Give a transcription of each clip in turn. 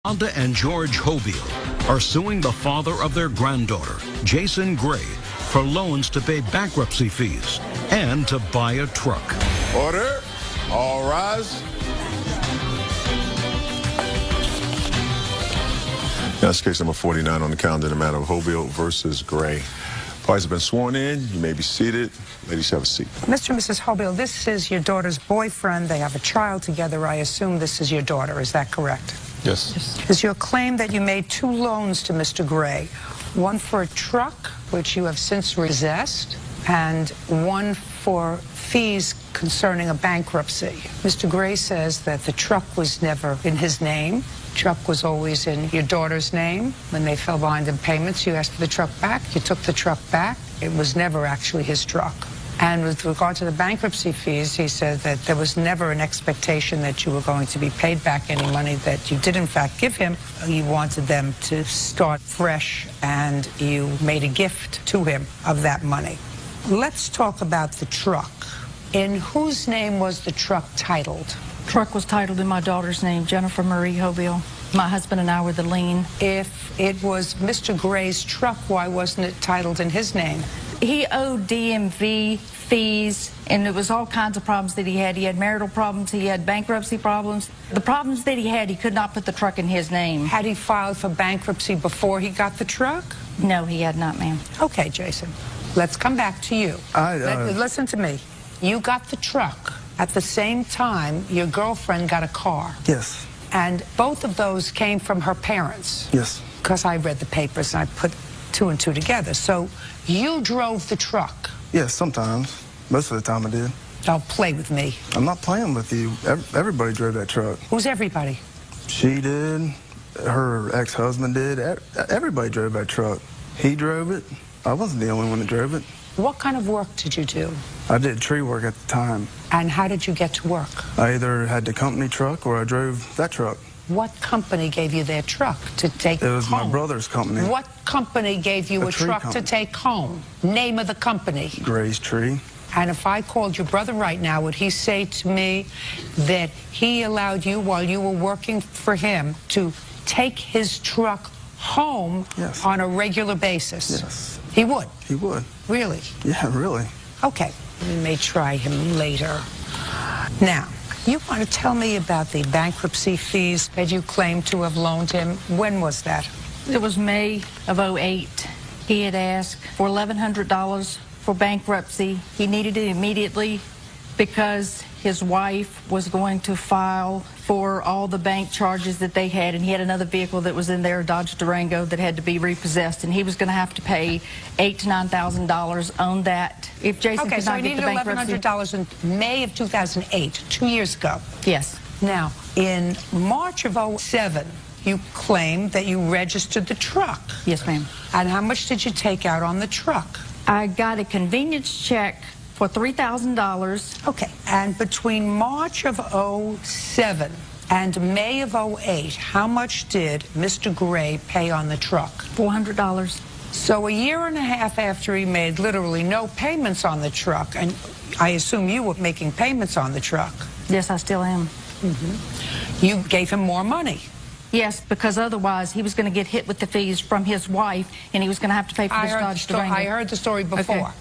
Wanda and George Hobile are suing the father of their granddaughter, Jason Gray, for loans to pay bankruptcy fees and to buy a truck. Order. All rise. That's case number 49 on the calendar, the matter of Hobile versus Gray. Parties have been sworn in. You may be seated. Ladies, have a seat. Mr. and Mrs. Hobile, this is your daughter's boyfriend. They have a child together. I assume this is your daughter. Is that correct? Yes. Is your claim that you made 2 loans to Mr. Gray, one for a truck, which you have since repossessed, and one for fees concerning a bankruptcy? Mr. Gray says that the truck was never in his name. Truck was always in your daughter's name. When they fell behind in payments, you asked for the truck back. You took the truck back. It was never actually his truck. And with regard to the bankruptcy fees, he said that there was never an expectation that you were going to be paid back any money that you did in fact give him. You wanted them to start fresh, and you made a gift to him of that money. Let's talk about the truck. In whose name was the truck titled? Truck was titled in my daughter's name, Jennifer Marie Hobile. My husband and I were the lien. If it was Mr. Gray's truck, why wasn't it titled in his name? He owed DMV fees, and it was all kinds of problems that he had. He had marital problems, he had bankruptcy problems. The problems that he could not put the truck in his name. Had he filed for bankruptcy before he got the truck? No, he had not, ma'am. Okay, Jason, let's come back to you. Listen to me. You got the truck. At the same time, your girlfriend got a car. Yes. And both of those came from her parents. Yes. Because I read the papers and I put 2 and 2 together. So you drove the truck. Yes, sometimes. Most of the time I did. Don't play with me. I'm not playing with you. Everybody drove that truck. Who's everybody? She did. Her ex-husband did. Everybody drove that truck. He drove it. I wasn't the only one that drove it. What kind of work did you do? I did tree work at the time. And how did you get to work? I either had the company truck or I drove that truck. What company gave you their truck to take home? It was my brother's company. What company gave you a truck to take home? Name of the company? Gray's Tree. And if I called your brother right now, would he say to me that he allowed you, while you were working for him, to take his truck home on a regular basis? Yes. He would? He would. Really? Yeah, really. Okay. We may try him later. Now, you want to tell me about the bankruptcy fees that you claim to have loaned him. When was that? It was May of '08. He had asked for $1,100 for bankruptcy. He needed it immediately because his wife was going to file for all the bank charges that they had, and he had another vehicle that was in there, a Dodge Durango, that had to be repossessed, and he was going to have to pay $8,000 to $9,000 on that. If Jason could not get the bankruptcy. Okay, so he needed $1,100 in May of 2008, 2 years ago. Yes. Now, in March of '07, you claimed that you registered the truck. Yes, ma'am. And how much did you take out on the truck? I got a convenience check for $3,000. Okay, and between March of '07 and May of '08, how much did Mr. Gray pay on the truck? $400. So a year and a half after he made literally no payments on the truck, and I assume you were making payments on the truck. Yes, I still am. You gave him more money. Yes, because otherwise he was going to get hit with the fees from his wife, and he was going to have to pay for this Dodge Durango. I heard the story before. Okay.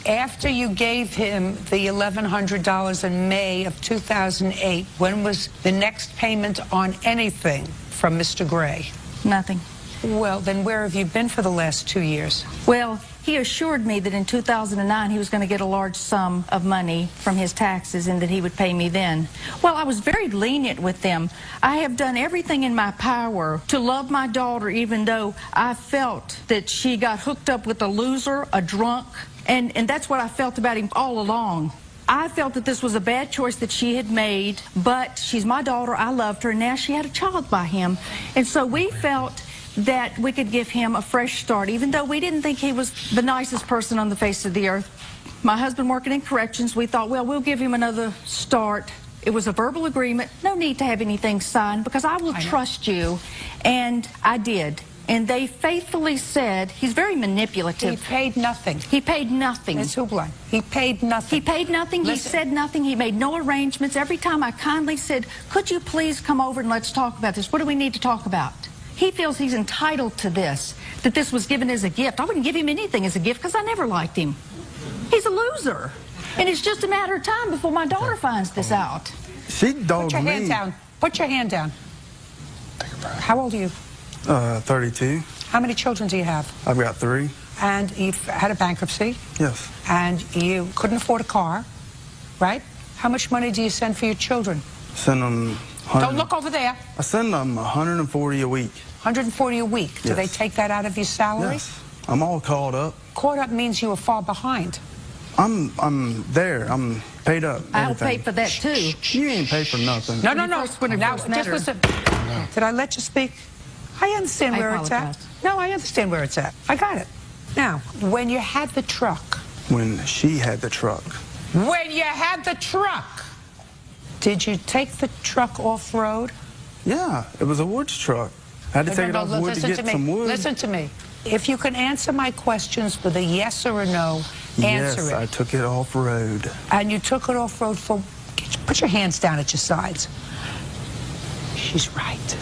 After you gave him the $1,100 in May of 2008, when was the next payment on anything from Mr. Gray? Nothing. Well, then where have you been for the last 2 years? Well, he assured me that in 2009 he was going to get a large sum of money from his taxes and that he would pay me then. Well, I was very lenient with them. I have done everything in my power to love my daughter, even though I felt that she got hooked up with a loser, a drunk, and that's what I felt about him all along. I felt that this was a bad choice that she had made, but she's my daughter, I loved her, and now she had a child by him. And so we felt that we could give him a fresh start, even though we didn't think he was the nicest person on the face of the earth. My husband working in corrections, we thought, well, we'll give him another start. It was a verbal agreement, no need to have anything signed, because I will trust you. And I did. and they faithfully said, he's very manipulative. He paid nothing. He paid nothing. Ms. Hublin, he paid nothing. He paid nothing. Listen. He said nothing. He made no arrangements. Every time I kindly said, could you please come over and let's talk about this? What do we need to talk about? He feels he's entitled to this, that this was given as a gift. I wouldn't give him anything as a gift because I never liked him. He's a loser. And it's just a matter of time before my daughter finds this out. She dogged me. Put your hand down. Put your hand down. How old are you? 32. How many children do you have? I've got 3. And you've had a bankruptcy. Yes. And you couldn't afford a car, right? How much money do you send for your children? Send them. Don't look over there. I send them 140 a week. 140 a week. Do Yes. they take that out of your salary? Yes. I'm all caught up. Caught up means you were far behind. I'm there. I'm paid up. I'll pay everything. for that too. You ain't paid for nothing. No. When I Now, first met just her. listen. Did I let you speak? I understand I where it's at. apologize. No, I understand where it's at. I got it. Now, when you had the truck. When she had the truck. When you had the truck. Did you take the truck off-road? Yeah, it was a woods truck. I had to take it off wood to listen get some wood. Listen to me. If you can answer my questions with a yes or a no, answer Yes, it. I took it off road. And you took it off-road for... Put your hands down at your sides. She's right.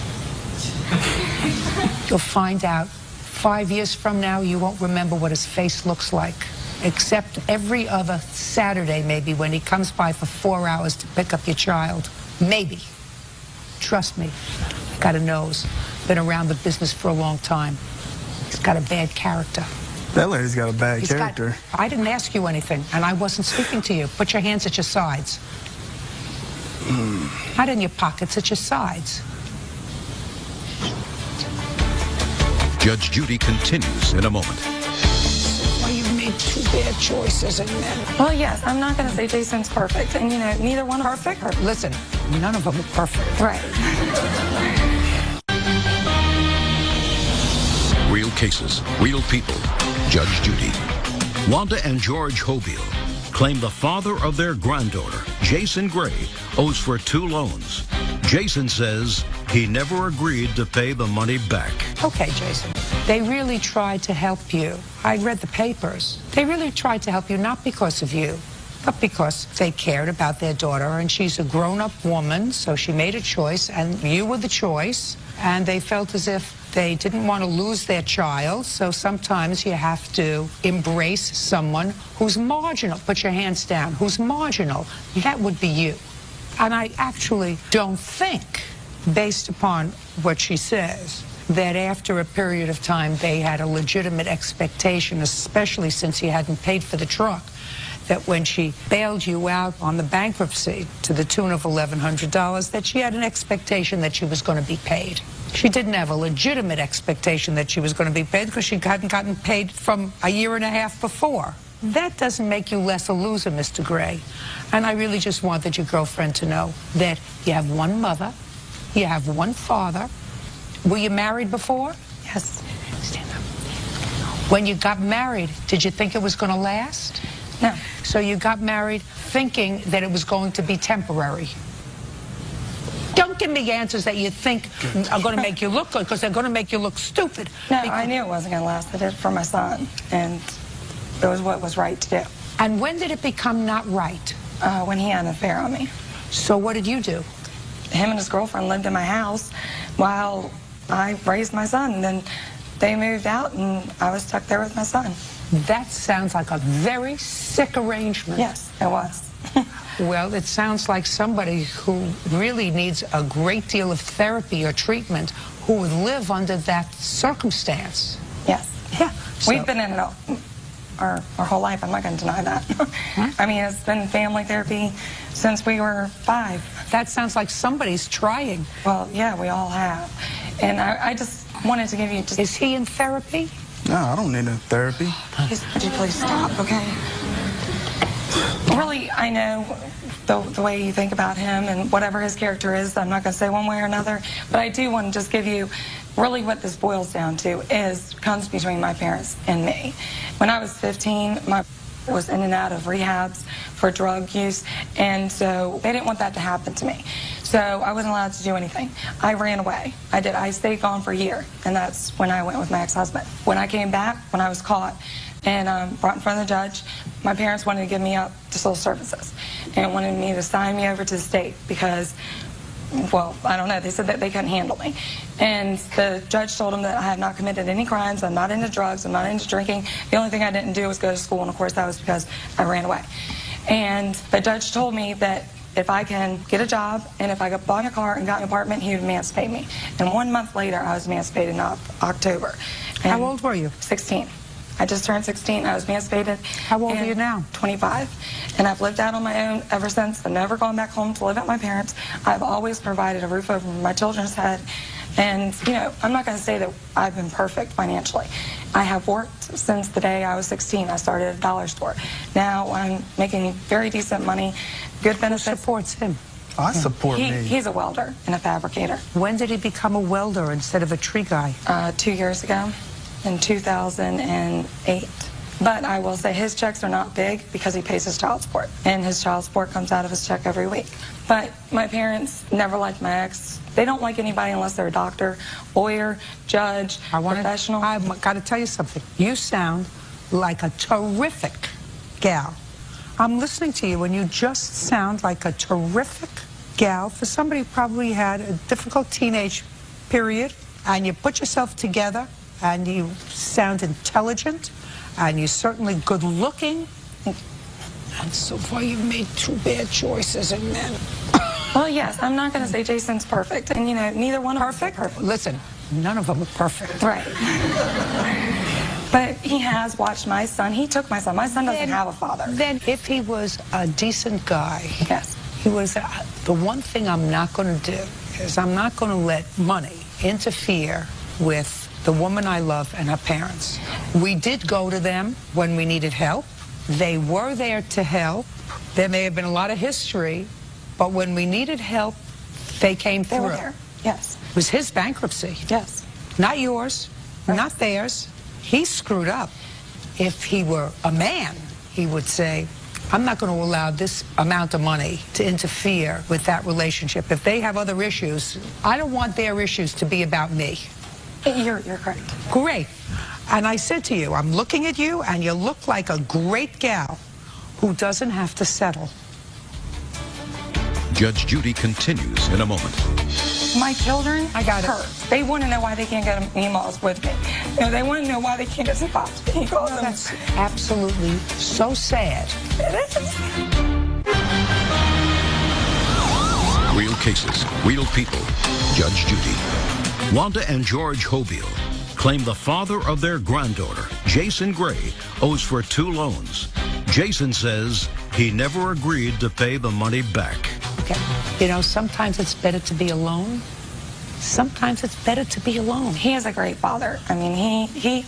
You'll find out 5 years from now, you won't remember what his face looks like. Except every other Saturday, maybe, when he comes by for 4 hours to pick up your child. Maybe. Trust me. Got a nose. Been around the business for a long time. He's got a bad character. That lady's got a bad character. I didn't ask you anything, and I wasn't speaking to you. Put your hands at your sides. Not in your pockets, at your sides. Judge Judy continues in a moment. Well, you made 2 bad choices, and then... Well, yes, I'm not going to say Jason's perfect. And, you know, neither one of us are perfect. Listen, none of them are perfect. Right. Real cases, real people. Judge Judy. Wanda and George Hobile claim the father of their granddaughter, Jason Gray, owes for 2 loans. Jason says he never agreed to pay the money back. Okay, Jason. They really tried to help you. I read the papers. They really tried to help you, not because of you, but because they cared about their daughter, and she's a grown-up woman, so she made a choice, and you were the choice, and they felt as if they didn't want to lose their child, so sometimes you have to embrace someone who's marginal. Put your hands down. Who's marginal. That would be you. And I actually don't think, based upon what she says, that after a period of time they had a legitimate expectation, especially since you hadn't paid for the truck, that when she bailed you out on the bankruptcy to the tune of $1,100, that she had an expectation that she was going to be paid. She didn't have a legitimate expectation that she was going to be paid because she hadn't gotten paid from a year and a half before. That doesn't make you less a loser, Mr. Gray. And I really just wanted your girlfriend to know that you have one mother, you have one father. Were you married before? Yes. Stand up. When you got married, did you think it was going to last? No. So you got married thinking that it was going to be temporary. Don't give me answers that you think are going to make you look good, because they're going to make you look stupid. No, I knew it wasn't going to last. I did it for my son, and it was what was right to do. And when did it become not right? When he had an affair on me. So what did you do? Him and his girlfriend lived in my house while I raised my son. And then they moved out, and I was stuck there with my son. That sounds like a very sick arrangement. Yes, it was. Well, it sounds like somebody who really needs a great deal of therapy or treatment who would live under that circumstance. Yes. Yeah. We've been in it all, our whole life. I'm not going to deny that. I mean, it's been family therapy since we were 5. That sounds like somebody's trying. Well, yeah, we all have. And I just wanted to give you just... Is he in therapy? No, I don't need no therapy. Would you please stop, okay? Really, I know the way you think about him and whatever his character is. I'm not going to say one way or another, but I do want to just give you really what this boils down to comes between my parents and me. When I was 15, my was in and out of rehabs for drug use, and so they didn't want that to happen to me. So I wasn't allowed to do anything. I ran away. I stayed gone for a year, and that's when I went with my ex-husband. When I came back, when I was caught and brought in front of the judge, my parents wanted to give me up to social services and wanted me to sign me over to the state because, well, I don't know, they said that they couldn't handle me. And the judge told them that I have not committed any crimes, I'm not into drugs, I'm not into drinking. The only thing I didn't do was go to school, and of course that was because I ran away. And the judge told me that if I can get a job and if I bought a car and got an apartment, he would emancipate me. And 1 month later, I was emancipated in October. And How old were you? 16. I just turned 16. I was emancipated. How old are you now? 25. And I've lived out on my own ever since. I've never gone back home to live at my parents. I've always provided a roof over my children's head. And, you know, I'm not going to say that I've been perfect financially. I have worked since the day I was 16. I started at a dollar store. Now I'm making very decent money, good benefits. Who supports him? I support me. He's a welder and a fabricator. When did he become a welder instead of a tree guy? 2 years ago, in 2008. But I will say his checks are not big because he pays his child support. And his child support comes out of his check every week. But my parents never liked my ex. They don't like anybody unless they're a doctor, lawyer, judge, professional. I've got to tell you something. You sound like a terrific gal. I'm listening to you, and you just sound like a terrific gal for somebody who probably had a difficult teenage period, and you put yourself together, and you sound intelligent, and you're certainly good looking. And so far, you've made 2 bad choices in men. Well, yes, I'm not going to say Jason's perfect. And, you know, neither one of us are perfect. Listen, none of them are perfect. Right. But he has watched my son. He took my son. My son doesn't have a father. Then if he was a decent guy, Yes. he was, the one thing I'm not going to do is I'm not going to let money interfere with the woman I love and her parents. We did go to them when we needed help. They were there to help. There may have been a lot of history, but when we needed help, they came through. They were there. Yes. It was his bankruptcy. Yes. Not yours, not theirs. He screwed up. If he were a man, he would say, I'm not going to allow this amount of money to interfere with that relationship. If they have other issues, I don't want their issues to be about me. You're correct. Great. And I said to you, I'm looking at you, and you look like a great gal who doesn't have to settle. Judge Judy continues in a moment. My children hurt. They want to know why they can't get emails with me. You know, they want to know why they can't get some pops. He calls them. That's absolutely so sad. It is. Real cases, real people. Judge Judy. Wanda and George Hobile claim the father of their granddaughter, Jason Gray, owes for 2 loans. Jason says he never agreed to pay the money back. Okay. You know, sometimes it's better to be alone. Sometimes it's better to be alone. He is a great father. I mean,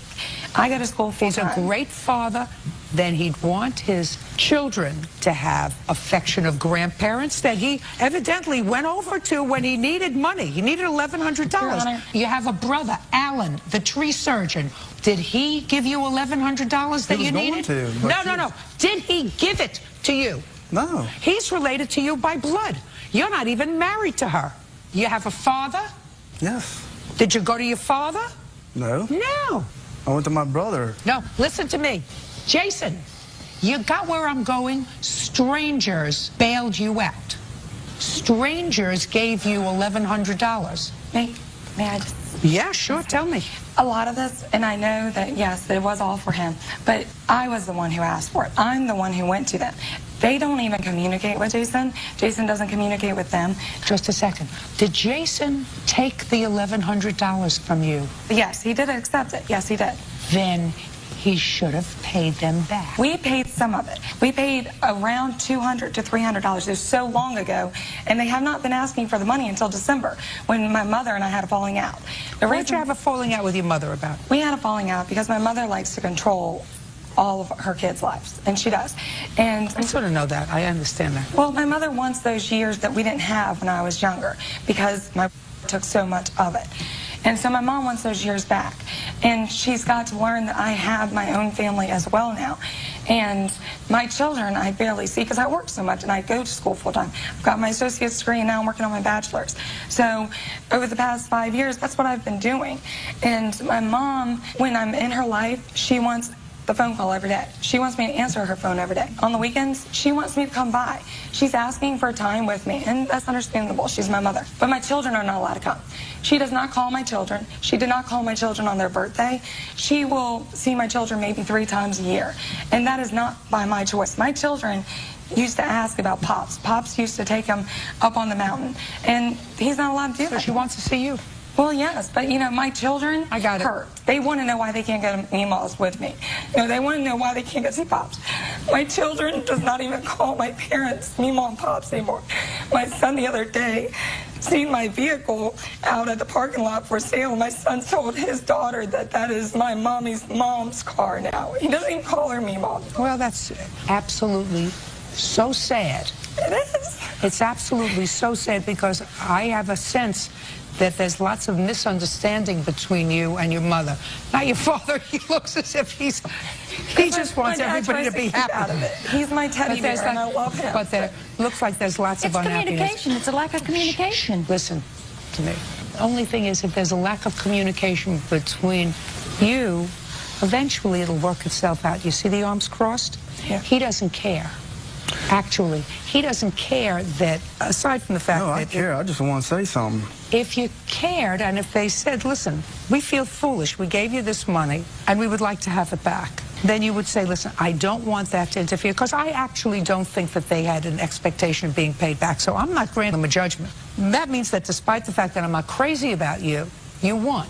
I go to school full He's time. a great father. Then he'd want his children to have affectionate grandparents that he evidently went over to when he needed money. He needed $1,100. You have a brother, Alan, the tree surgeon. Did he give you $1,100 that you needed? He was going to, No. Did he give it to you? No. He's related to you by blood. You're not even married to her. You have a father? Yes. Did you go to your father? No. No. I went to my brother. No, listen to me. Jason, you got where I'm going? Strangers bailed you out. Strangers gave you $1,100. May I just... Yeah, sure, tell me. A lot of this, and I know that, yes, it was all for him, but I was the one who asked for it. I'm the one who went to them. They don't even communicate with Jason. Jason doesn't communicate with them. Just a second. Did Jason take the $1,100 from you? Yes, he did accept it. Yes, he did. Then he should have paid them back. We paid some of it. We paid around $200 to $300. It was so long ago, and they have not been asking for the money until December, when my mother and I had a falling out. What did you have a falling out with your mother about? We had a falling out because my mother likes to control all of her kids' lives, and she does. And I sort of know that. I understand that. well, my mother wants those years that we didn't have when I was younger because my took so much of it. And so my mom wants those years back. And she's got to learn that I have my own family as well now. And my children, I barely see because I work so much and I go to school full time. I've got my associate's degree and now I'm working on my bachelor's. So over the past 5 years, that's what I've been doing. And my mom, when I'm in her life, she wants the phone call every day. She wants me to answer her phone every day. On the weekends, she wants me to come by. She's asking for time with me, and that's understandable. She's my mother. But my children are not allowed to come. She does not call my children. She did not call my children on their birthday. She will see my children maybe 3 times a year, and that is not by my choice. My children used to ask about Pops. Pops used to take him up on the mountain, and he's not allowed to do that. So she wants to see you. Well, yes, but, you know, my children I got it. hurt. They want to know why they can't get emails with me. You know, they want to know why they can't get see Pops. My children does not even call my parents Meemaw and Pops anymore. My son the other day seen my vehicle out at the parking lot for sale. My son told his daughter that that is my mom's car now. He doesn't even call her Meemaw. Well, that's absolutely so sad. It is. It's absolutely so sad because I have a sense that there's lots of misunderstanding between you and your mother. Not your father. He looks as if he just wants everybody to be happy. Out of it. He's my teddy bear, and I love him. But there looks like there's lots of unhappiness. It's communication. It's a lack of communication. Listen to me. The only thing is, if there's a lack of communication between you, eventually it'll work itself out. You see the arms crossed? Yeah. He doesn't care. Actually, he doesn't care that, aside from the fact No, that... I care. I just want to say something. If you cared, and if they said, listen, we feel foolish, we gave you this money, and we would like to have it back, then you would say, listen, I don't want that to interfere, because I actually don't think that they had an expectation of being paid back, so I'm not granting them a judgment. That means that despite the fact that I'm not crazy about you, you won.